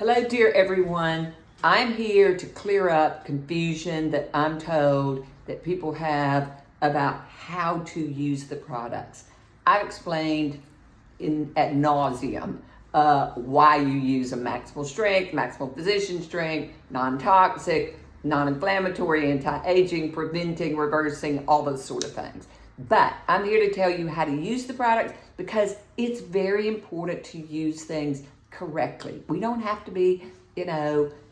Hello, dear everyone. I'm here to clear up confusion that I'm told that people have about how to use the products. I've explained ad nauseum why you use a maximal strength, maximal physician strength, non-toxic, non-inflammatory, anti-aging, preventing, reversing, all those sort of things. But I'm here to tell you how to use the products because it's very important to use things correctly. We don't have to be,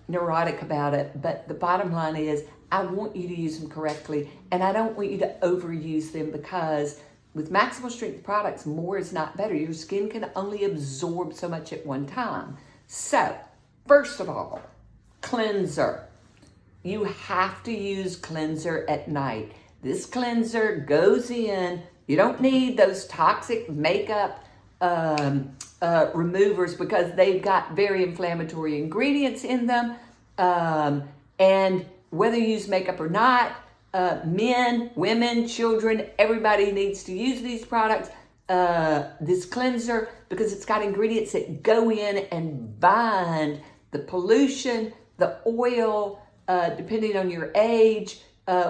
neurotic about it, but the bottom line is I want you to use them correctly, and I don't want you to overuse them because with maximal strength products, more is not better. Your skin can only absorb so much at one time. So, first of all, cleanser. You have to use cleanser at night. This cleanser goes in. You don't need those toxic makeup removers because they've got very inflammatory ingredients in them. And whether you use makeup or not, men, women, children, everybody needs to use these products, this cleanser, because it's got ingredients that go in and bind the pollution, the oil, depending on your age,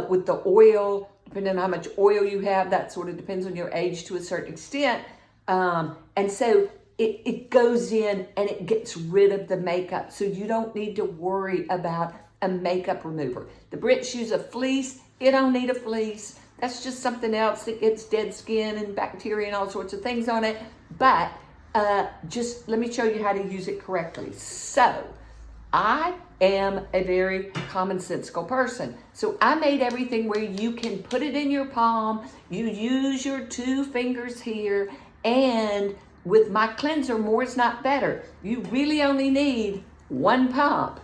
with the oil, depending on how much oil you have, that sort of depends on your age to a certain extent. And so it goes in and it gets rid of the makeup. So you don't need to worry about a makeup remover. The Brits use a fleece. You don't need a fleece. That's just something else that gets dead skin and bacteria and all sorts of things on it. But just let me show you how to use it correctly. So I am a very commonsensical person. So I made everything where you can put it in your palm. You use your 2 fingers here, and with my cleanser, more is not better. You really only need 1 pump.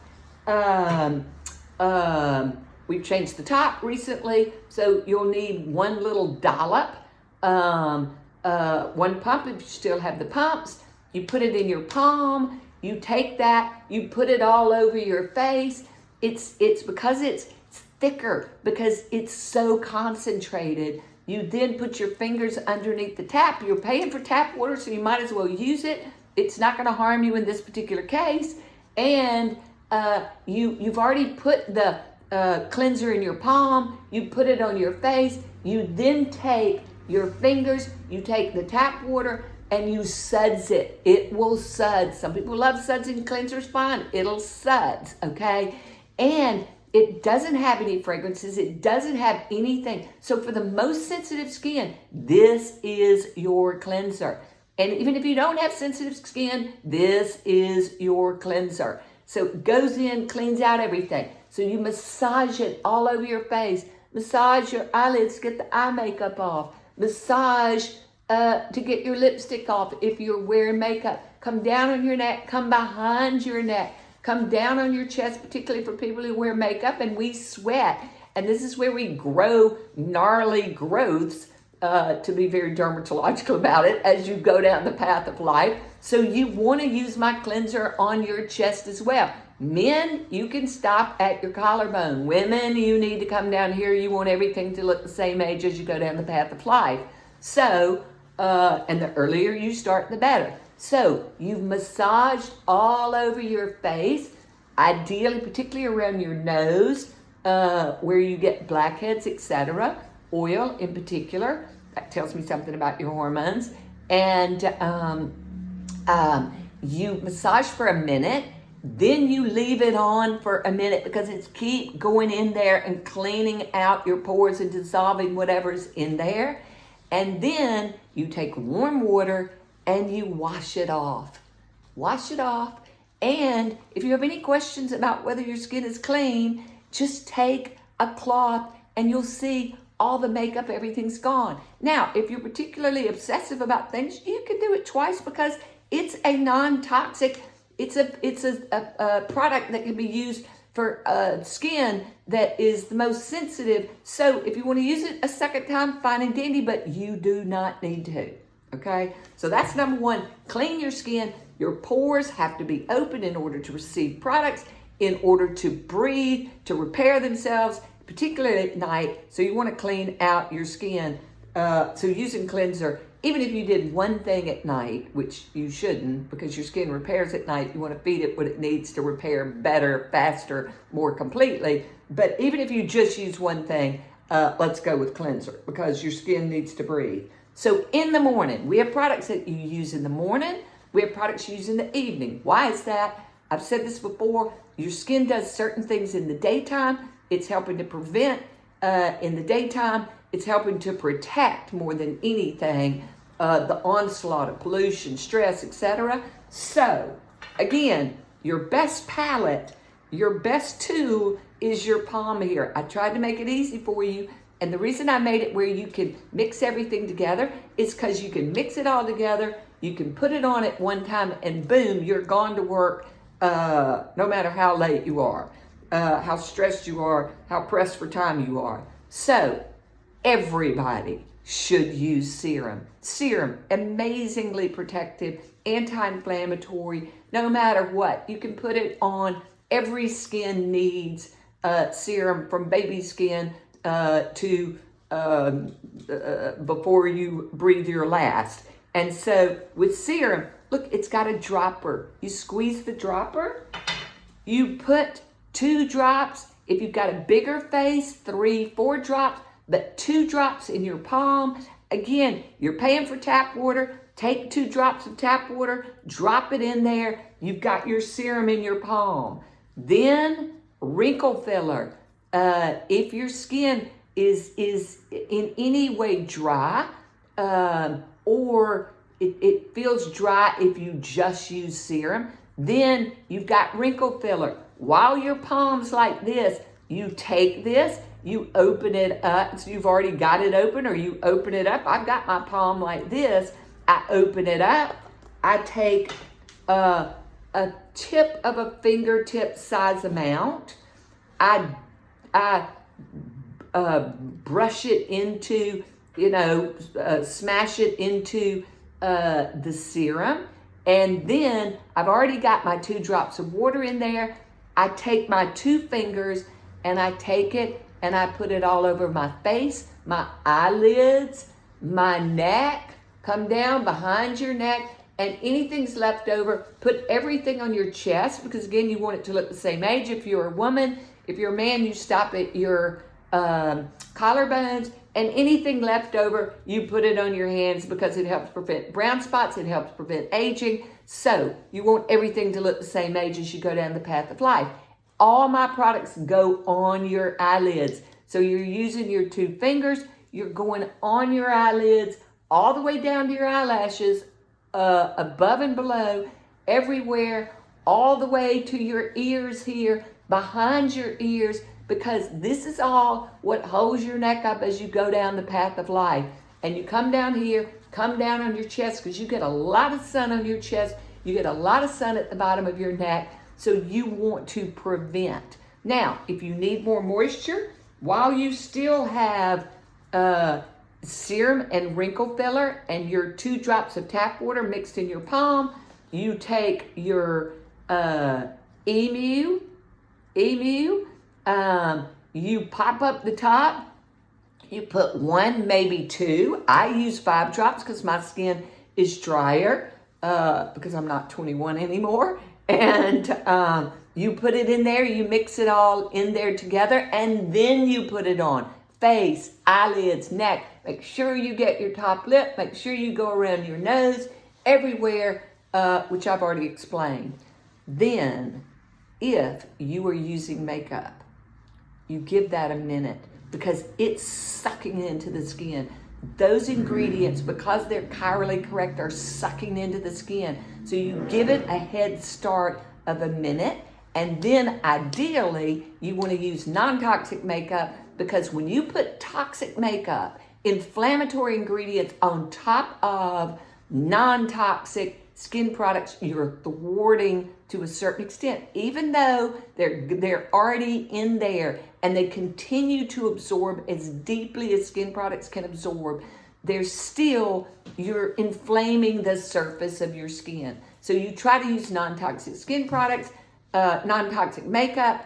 We've changed the top recently, so you'll need 1 little dollop. 1 pump if you still have the pumps. You put it in your palm. You take that, you put it all over your face. It's because it's thicker, because it's so concentrated. You then put your fingers underneath the tap. You're paying for tap water, so you might as well use it. It's not going to harm you in this particular case. And you've already put the cleanser in your palm. You put it on your face. You then take your fingers, you take the tap water, and you suds it. It will suds. Some people love sudsing cleansers, fine. It'll suds, okay? And it doesn't have any fragrances. It doesn't have anything. So for the most sensitive skin, this is your cleanser. And even if you don't have sensitive skin, this is your cleanser. So it goes in, cleans out everything. So you massage it all over your face. Massage your eyelids, get the eye makeup off. Massage to get your lipstick off if you're wearing makeup. Come down on your neck, come behind your neck, come down on your chest, particularly for people who wear makeup and we sweat. And this is where we grow gnarly growths, to be very dermatological about it, as you go down the path of life. So you want to use my cleanser on your chest as well. Men, you can stop at your collarbone. Women, you need to come down here. You want everything to look the same age as you go down the path of life. So, and the earlier you start, the better. So you've massaged all over your face, ideally, particularly around your nose, where you get blackheads, etc. Oil in particular, that tells me something about your hormones. And you massage for a minute, then you leave it on for a minute because it's keep going in there and cleaning out your pores and dissolving whatever's in there. And then you take warm water and you wash it off. Wash it off. And if you have any questions about whether your skin is clean, just take a cloth and you'll see all the makeup, everything's gone. Now, if you're particularly obsessive about things, you can do it twice because it's a non-toxic, it's a product that can be used for skin that is the most sensitive. So if you want to use it a second time, fine and dandy, but you do not need to, okay? So that's number 1, clean your skin. Your pores have to be open in order to receive products, in order to breathe, to repair themselves, particularly at night. So you want to clean out your skin. So using cleanser even if you did one thing at night, which you shouldn't because your skin repairs at night, you want to feed it what it needs to repair better, faster, more completely. But even if you just use one thing, let's go with cleanser because your skin needs to breathe. So in the morning, we have products that you use in the morning. We have products you use in the evening. Why is that? I've said this before. Your skin does certain things in the daytime. It's helping to prevent in the daytime. It's helping to protect more than anything the onslaught of pollution, stress, etc. So, again, your best palette, your best tool is your palm here. I tried to make it easy for you, and the reason I made it where you can mix everything together is because you can mix it all together, you can put it on at one time, and boom, you're gone to work no matter how late you are, how stressed you are, how pressed for time you are. So, everybody should use serum. Serum, amazingly protective, anti-inflammatory, no matter what. You can put it on. Every skin needs serum, from baby skin to before you breathe your last. And so with serum, look, it's got a dropper. You squeeze the dropper, you put 2 drops. If you've got a bigger face, 3, 4 drops, but 2 drops in your palm. Again, you're paying for tap water. Take 2 drops of tap water, drop it in there. You've got your serum in your palm. Then wrinkle filler. If your skin is in any way dry, or it feels dry if you just use serum, then you've got wrinkle filler. While your palm's like this, you take this, you open it up. So you've already got it open, or you open it up. I've got my palm like this. I open it up. I take a tip of a fingertip size amount. I brush it into, smash it into the serum. And then I've already got my 2 drops of water in there. I take my 2 fingers and I take it and I put it all over my face, my eyelids, my neck. Come down behind your neck, and anything's left over, put everything on your chest, because again, you want it to look the same age. If you're a woman, if you're a man, you stop at your collarbones, and anything left over, you put it on your hands because it helps prevent brown spots, it helps prevent aging. So you want everything to look the same age as you go down the path of life. All my products go on your eyelids. So you're using your 2 fingers, you're going on your eyelids, all the way down to your eyelashes, above and below, everywhere, all the way to your ears here, behind your ears, because this is all what holds your neck up as you go down the path of life. And you come down here, come down on your chest, because you get a lot of sun on your chest, you get a lot of sun at the bottom of your neck, so you want to prevent. Now, if you need more moisture, while you still have serum and wrinkle filler and your 2 drops of tap water mixed in your palm, you take your Emu, you pop up the top, you put 1, maybe 2. I use 5 drops because my skin is drier because I'm not 21 anymore. And you put it in there, you mix it all in there together, and then you put it on. Face, eyelids, neck. Make sure you get your top lip. Make sure you go around your nose, everywhere, which I've already explained. Then, if you are using makeup, you give that a minute because it's sucking into the skin. Those ingredients, because they're chirally correct, are sucking into the skin. So you give it a head start of a minute, and then ideally, you want to use non-toxic makeup, because when you put toxic makeup, inflammatory ingredients on top of non-toxic skin products, you're thwarting to a certain extent. Even though they're already in there and they continue to absorb as deeply as skin products can absorb, you're inflaming the surface of your skin. So you try to use non-toxic skin products, non-toxic makeup,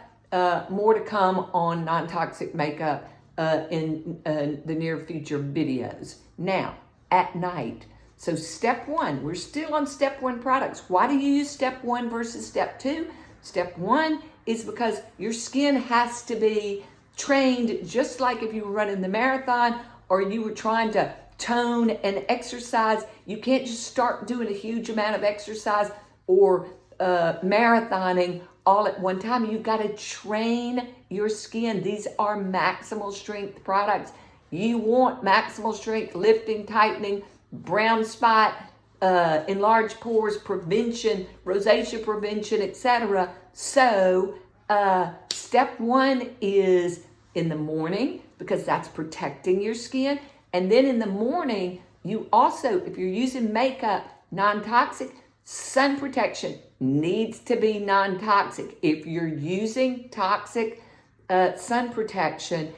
more to come on non-toxic makeup in the near future videos. Now, at night, So step one, we're still on step one products. Why do you use step one versus step two? Step one is because your skin has to be trained, just like if you were running the marathon or you were trying to tone and exercise. You can't just start doing a huge amount of exercise or marathoning all at one time. You've got to train your skin. These are maximal strength products. You want maximal strength, lifting, tightening, brown spot, enlarged pores prevention, rosacea prevention, etc. So step one is in the morning, because that's protecting your skin. And then in the morning, you also, if you're using makeup, non-toxic, sun protection needs to be non-toxic. If you're using toxic sun protection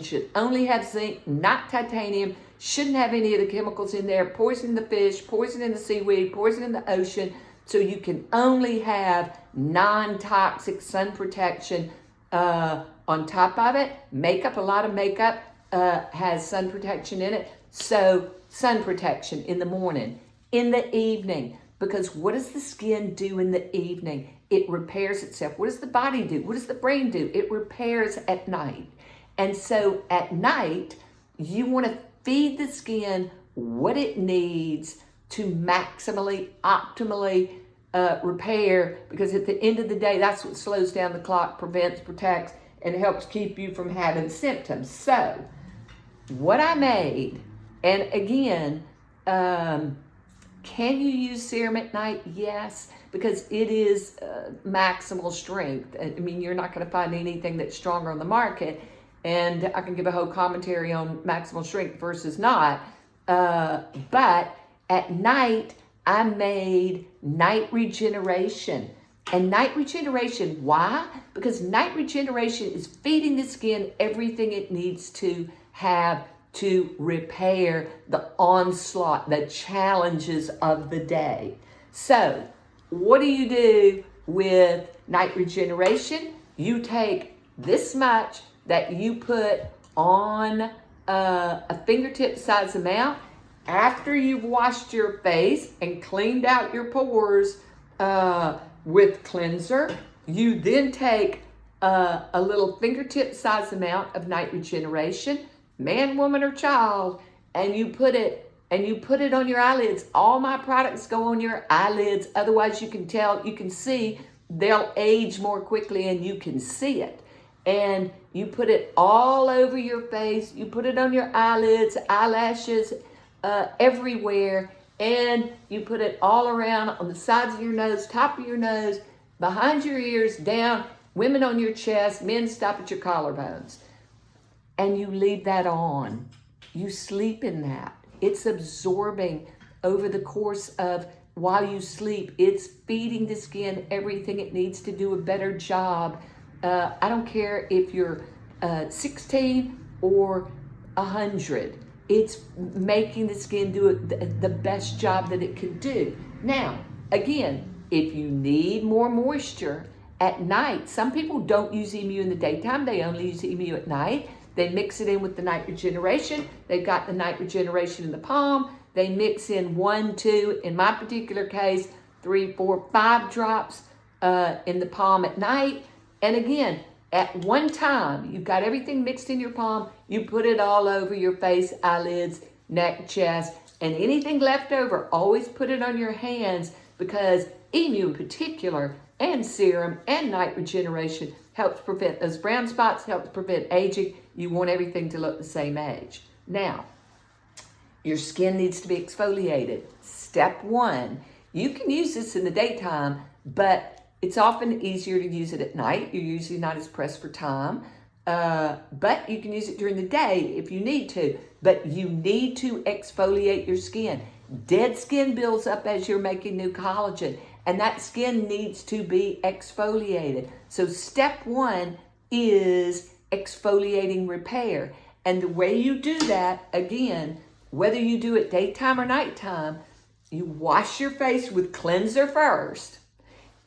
should only have zinc, not titanium, shouldn't have any of the chemicals in there, poison in the fish, poison in the seaweed, poison in the ocean. So you can only have non-toxic sun protection on top of it. Makeup, a lot of makeup has sun protection in it. So sun protection in the morning, in the evening, because what does the skin do in the evening? It repairs itself. What does the body do? What does the brain do? It repairs at night. And so at night, you want to feed the skin what it needs to maximally, optimally repair, because at the end of the day, that's what slows down the clock, prevents, protects, and helps keep you from having symptoms. So what I made, and again, can you use serum at night? Yes, because it is maximal strength. I mean, you're not going to find anything that's stronger on the market. And I can give a whole commentary on maximal strength versus not. But at night, I made night regeneration. And night regeneration, why? Because night regeneration is feeding the skin everything it needs to have to repair the onslaught, the challenges of the day. So, what do you do with night regeneration? You take this much that you put on a fingertip size amount after you've washed your face and cleaned out your pores with cleanser. You then take a little fingertip size amount of night regeneration, man, woman, or child, and you put it on your eyelids. All my products go on your eyelids. Otherwise, you can tell, you can see, they'll age more quickly and you can see it. And you put it all over your face. You put it on your eyelids, eyelashes, everywhere. And you put it all around on the sides of your nose, top of your nose, behind your ears, down, women on your chest, men stop at your collarbones. And you leave that on. You sleep in that. It's absorbing over the course of while you sleep. It's feeding the skin everything it needs to do a better job. I don't care if you're 16 or 100. It's making the skin do the best job that it can do. Now, again, if you need more moisture at night, some people don't use Emu in the daytime. They only use Emu at night. They mix it in with the night regeneration. They've got the night regeneration in the palm. They mix in 1, 2, in my particular case, 3, 4, 5 drops in the palm at night. And again, at one time, you've got everything mixed in your palm. You put it all over your face, eyelids, neck, chest, and anything left over, always put it on your hands, because Emu in particular, and serum and night regeneration helps prevent those brown spots, helps prevent aging. You want everything to look the same age. Now, your skin needs to be exfoliated. Step 1, you can use this in the daytime, but it's often easier to use it at night. You're usually not as pressed for time, but you can use it during the day if you need to. But you need to exfoliate your skin. Dead skin builds up as you're making new collagen, and that skin needs to be exfoliated. So step 1 is exfoliating repair. And the way you do that, again, whether you do it daytime or nighttime, you wash your face with cleanser first.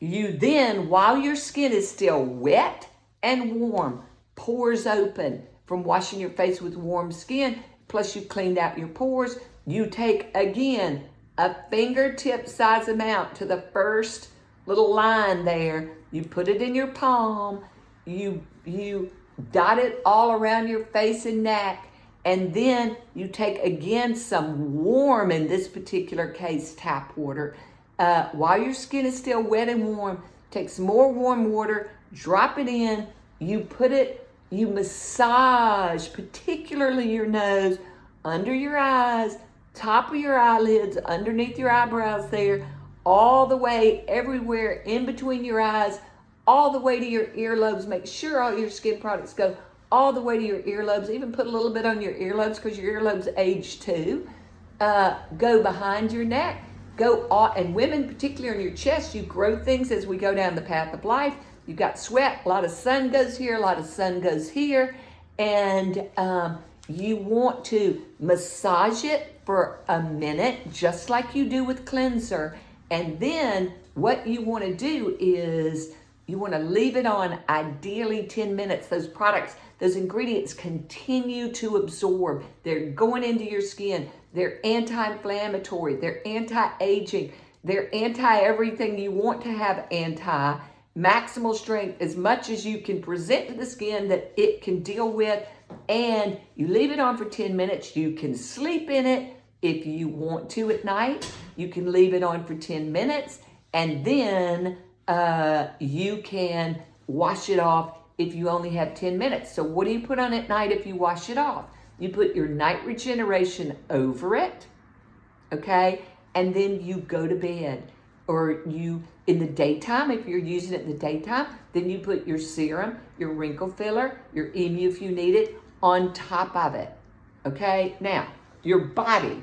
You then, while your skin is still wet and warm, pores open from washing your face with warm skin, plus you've cleaned out your pores, You take, again, a fingertip size amount to the first little line there. You put it in your palm. You dot it all around your face and neck. And then you take, again, some warm, in this particular case, tap water. While your skin is still wet and warm, take some more warm water, drop it in. You massage, particularly your nose, under your eyes, top of your eyelids, underneath your eyebrows there, all the way everywhere in between your eyes, all the way to your earlobes. Make sure all your skin products go all the way to your earlobes. Even put a little bit on your earlobes because your earlobes age too. Go behind your neck. Go all, and women, particularly on your chest, you grow things as we go down the path of life. You've got sweat, a lot of sun goes here, a lot of sun goes here. And you want to massage it for a minute, just like you do with cleanser. And then what you want to do is you want to leave it on ideally 10 minutes. Those products, those ingredients continue to absorb. They're going into your skin. They're anti-inflammatory. They're anti-aging. They're anti-everything you want to have anti. Maximal strength, as much as you can present to the skin that it can deal with. And you leave it on for 10 minutes. You can sleep in it if you want to at night. You can leave it on for 10 minutes. And then you can wash it off if you only have 10 minutes. So what do you put on at night if you wash it off? You put your night regeneration over it, okay? And then you go to bed. Or you, in the daytime, if you're using it in the daytime, then you put your serum, your wrinkle filler, your Emu if you need it, on top of it, okay? Now, your body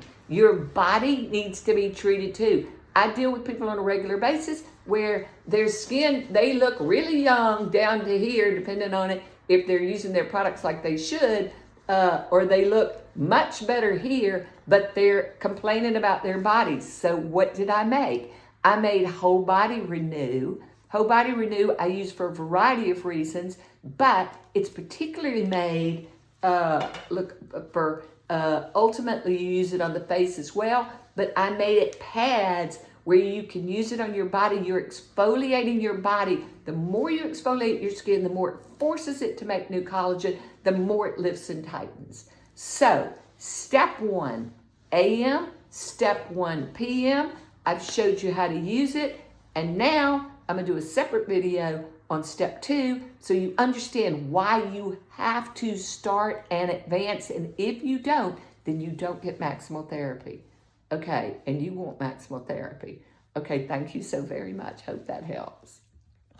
needs to be treated too. I deal with people on a regular basis where their skin, they look really young down to here, depending on it, if they're using their products like they should, or they look much better here, but they're complaining about their bodies. So what did I make? I made Whole Body Renew. Whole Body Renew I use for a variety of reasons, but it's particularly made, ultimately you use it on the face as well, but I made it pads where you can use it on your body. You're exfoliating your body. The more you exfoliate your skin, the more it forces it to make new collagen, the more it lifts and tightens. So, step 1, AM, step 1, PM. I've showed you how to use it, and now I'm going to do a separate video on step 2 so you understand why you have to start and advance, and if you don't, then you don't get maximal therapy. Okay, and you want maximal therapy. Okay, thank you so very much. Hope that helps.